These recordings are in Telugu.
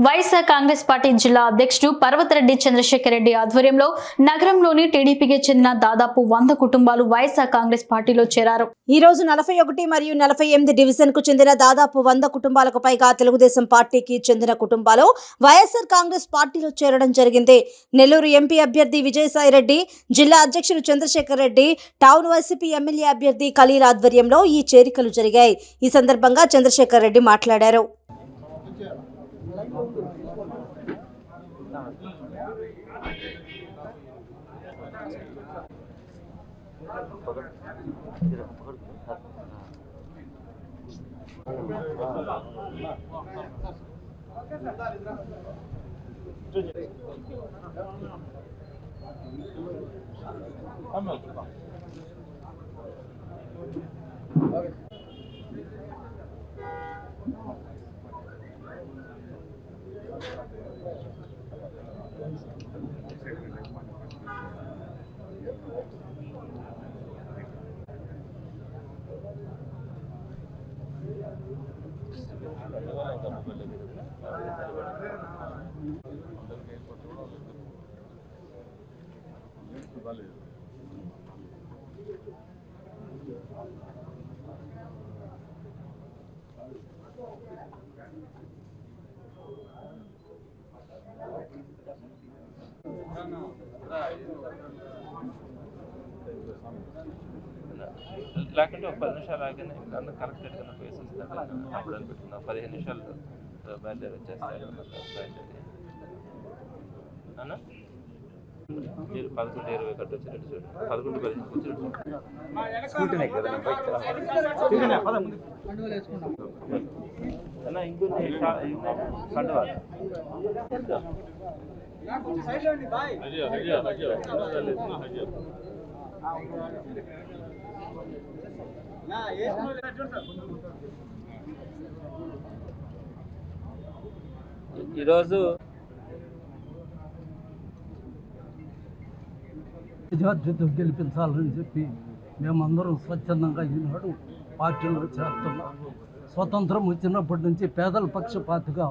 వైఎస్ఆర్ కాంగ్రెస్ పార్టీ జిల్లా అధ్యక్షుడు పర్వతరెడ్డి చంద్రశేఖర్ రెడ్డి ఆధ్వర్యంలో నగరంలోని టీడీపీకి చెందిన దాదాపు 100 కుటుంబాలు వైఎస్ఆర్ కాంగ్రెస్ పార్టీలో చేరారు. ఈ రోజు 41 మరియు 48 డివిజన్ కు చెందిన దాదాపు 100 కుటుంబాలకు పైగా తెలుగుదేశం పార్టీకి చెందిన కుటుంబాలు వైఎస్ఆర్ కాంగ్రెస్ పార్టీలో చేరడం జరిగింది. నెల్లూరు ఎంపీ అభ్యర్థి విజయసాయి రెడ్డి, జిల్లా అధ్యక్షుడు చంద్రశేఖర్ రెడ్డి, టౌన్ వైసీపీ ఎమ్మెల్యే అభ్యర్థి ఖలీల్ ఆధ్వర్యంలో ఈ చేరికలు జరిగాయి. ఈ సందర్భంగా చంద్రశేఖర్ రెడ్డి మాట్లాడారు. లేకుంటే ఒక 10 నిమిషాలు ఆగానే అందరూ కరెక్టెడ్ గా ప్లేసెస్ అప్పుడు అనిపెట్టుకున్నాం. 15 నిమిషాలు బయలుదేరి వచ్చేస్తారు. అన్నా మీరు 11:20 కట్టు వచ్చినట్టు చూడండి. 11:15 వచ్చినట్టు అన్నా ఇంకొన్ని కండువాలి. ఈరోజు మెజార్టీతో గెలిపించాలని చెప్పి మేమందరం స్వచ్ఛందంగా ఈనాడు పార్టీలో చేస్తున్నాం. స్వతంత్రం వచ్చినప్పటి నుంచి పేదల పక్షపాతిగా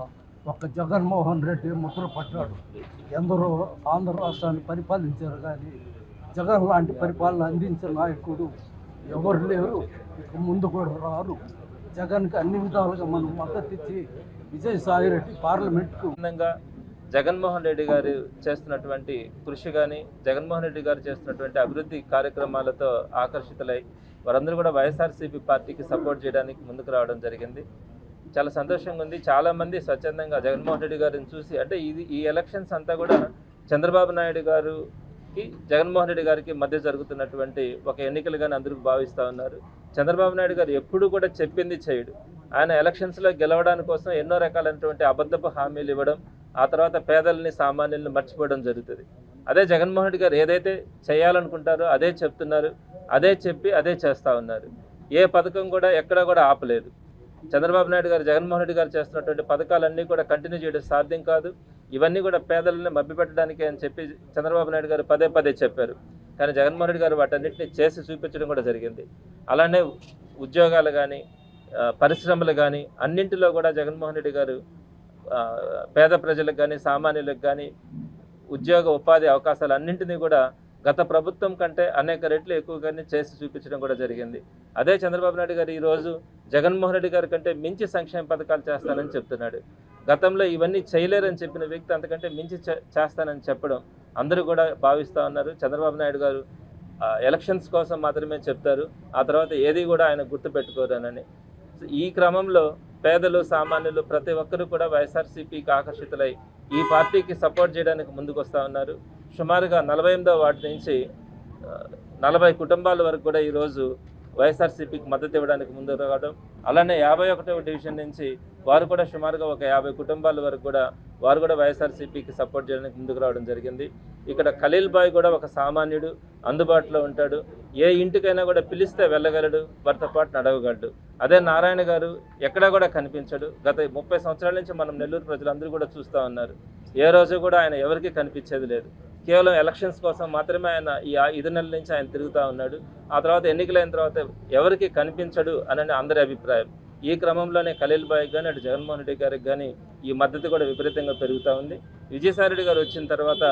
ఒక జగన్మోహన్ రెడ్డి ముద్ర పట్టాడు. ఎందరో ఆంధ్ర రాష్ట్రాన్ని పరిపాలించారు, కానీ జగన్ లాంటి పరిపాలన అందించిన నాయకుడు ఎవరు లేరు, ఇక ముందు కూడా రారు. జగన్కి అన్ని విధాలుగా మనం మద్దతు ఇచ్చి విజయసాయి రెడ్డి పార్లమెంట్కు జగన్మోహన్ రెడ్డి గారు చేస్తున్నటువంటి కృషి కానీ, జగన్మోహన్ రెడ్డి గారు చేస్తున్నటువంటి అభివృద్ధి కార్యక్రమాలతో ఆకర్షితులై వారందరూ కూడా వైఎస్ఆర్సీపీ పార్టీకి సపోర్ట్ చేయడానికి ముందుకు రావడం జరిగింది. చాలా సంతోషంగా ఉంది. చాలామంది స్వచ్ఛందంగా జగన్మోహన్ రెడ్డి గారిని చూసి, అంటే ఈ ఎలక్షన్స్ అంతా కూడా చంద్రబాబు నాయుడు గారికి జగన్మోహన్ రెడ్డి గారికి మధ్య జరుగుతున్నటువంటి ఒక ఎన్నికలుగానే అందరూ భావిస్తూ ఉన్నారు. చంద్రబాబు నాయుడు గారు ఎప్పుడు కూడా చెప్పింది చేయడు. ఆయన ఎలక్షన్స్లో గెలవడానికి కోసం ఎన్నో రకాలైనటువంటి అబద్ధపు హామీలు ఇవ్వడం, ఆ తర్వాత పేదలని సామాన్యులను మర్చిపోవడం జరుగుతుంది. అదే జగన్మోహన్ రెడ్డి గారు ఏదైతే చేయాలనుకుంటారో అదే చెప్తున్నారు, అదే చెప్పి అదే చేస్తూ ఉన్నారు. ఏ పథకం కూడా ఎక్కడా కూడా ఆపలేదు. చంద్రబాబు నాయుడు గారు జగన్మోహన్ రెడ్డి గారు చేస్తున్నటువంటి పథకాలన్నీ కూడా కంటిన్యూ చేయడం సాధ్యం కాదు. ఇవన్నీ కూడా పేదలని మభ్యపెట్టడానికి అని చెప్పి చంద్రబాబు నాయుడు గారు పదే పదే చెప్పారు. కానీ జగన్మోహన్ రెడ్డి గారు వాటన్నిటిని చేసి చూపించడం కూడా జరిగింది. అలానే ఉద్యోగాలు కానీ, పరిశ్రమలు కానీ అన్నింటిలో కూడా జగన్మోహన్ రెడ్డి గారు పేద ప్రజలకు కానీ, సామాన్యులకు కానీ ఉద్యోగ ఉపాధి అవకాశాలు అన్నింటినీ కూడా గత ప్రభుత్వం కంటే అనేక రెట్లు ఎక్కువగానే చేసి చూపించడం కూడా జరిగింది. అదే చంద్రబాబు నాయుడు గారు ఈరోజు జగన్మోహన్ రెడ్డి గారి కంటే మించి సంక్షేమ పథకాలు చేస్తానని చెప్తున్నాడు. గతంలో ఇవన్నీ చేయలేరని చెప్పిన వ్యక్తి అంతకంటే మించి చేస్తానని చెప్పడం అందరూ కూడా భావిస్తూ ఉన్నారు. చంద్రబాబు నాయుడు గారు ఎలక్షన్స్ కోసం మాత్రమే చెప్తారు, ఆ తర్వాత ఏది కూడా ఆయన గుర్తుపెట్టుకోరనని. ఈ క్రమంలో పేదలు, సామాన్యులు ప్రతి ఒక్కరూ కూడా వైఎస్ఆర్సీపీకి ఆకర్షితులై ఈ పార్టీకి సపోర్ట్ చేయడానికి ముందుకు వస్తూ ఉన్నారు. సుమారుగా 48వ వార్డు నుంచి 40 కుటుంబాల వరకు కూడా ఈరోజు వైఎస్ఆర్సీపీకి మద్దతు ఇవ్వడానికి ముందుకు రావడం, అలానే 51వ డివిజన్ నుంచి వారు కూడా సుమారుగా ఒక 50 కుటుంబాల వరకు కూడా వారు కూడా వైఎస్ఆర్సీపీకి సపోర్ట్ చేయడానికి ముందుకు రావడం జరిగింది. ఇక్కడ ఖలీల్ బాయ్ కూడా ఒక సామాన్యుడు, అందుబాటులో ఉంటాడు. ఏ ఇంటికైనా కూడా పిలిస్తే వెళ్ళగలడు, వారితో పాటు నడవగలడు. అదే నారాయణ గారు ఎక్కడా కూడా కనిపించడు. గత 30 సంవత్సరాల నుంచి మనం నెల్లూరు ప్రజలందరూ కూడా చూస్తూ ఉన్నారు. ఏ రోజు కూడా ఆయన ఎవరికి కనిపించేది లేదు. కేవలం ఎలక్షన్స్ కోసం మాత్రమే ఆయన ఈ 5 నెలల నుంచి ఆయన తిరుగుతూ ఉన్నాడు. ఆ తర్వాత ఎన్నికలైన తర్వాత ఎవరికి కనిపించడు అని అందరి అభిప్రాయం. ఈ క్రమంలోనే ఖలీల్ బాయ్ కానీ అటు జగన్మోహన్ రెడ్డి గారికి కానీ ఈ మద్దతు కూడా విపరీతంగా పెరుగుతూ ఉంది. విజయసాయి రెడ్డి గారు వచ్చిన తర్వాత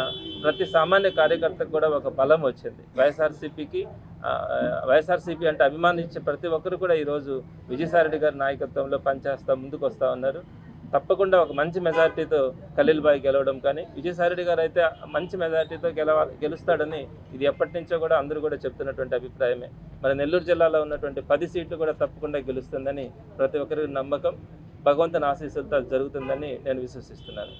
ప్రతి సామాన్య కార్యకర్తకు కూడా ఒక బలం వచ్చింది. వైఎస్ఆర్సీపీ అంటే అభిమానించే ప్రతి ఒక్కరు కూడా ఈరోజు విజయసాయి రెడ్డి గారి నాయకత్వంలో పనిచేస్తూ ముందుకు వస్తూ ఉన్నారు. తప్పకుండా ఒక మంచి మెజార్టీతో ఖలీల్ బాయ్ గెలవడం కానీ, విజయసాయి రెడ్డి గారు అయితే మంచి మెజార్టీతో గెలుస్తాడని ఇది ఎప్పటి నుంచో కూడా అందరూ కూడా చెప్తున్నటువంటి అభిప్రాయమే. మరి నెల్లూరు జిల్లాలో ఉన్నటువంటి 10 సీట్లు కూడా తప్పకుండా గెలుస్తుందని ప్రతి ఒక్కరి నమ్మకం. భగవంతుని ఆశీస్సులతో జరుగుతుందని నేను విశ్వసిస్తున్నాను.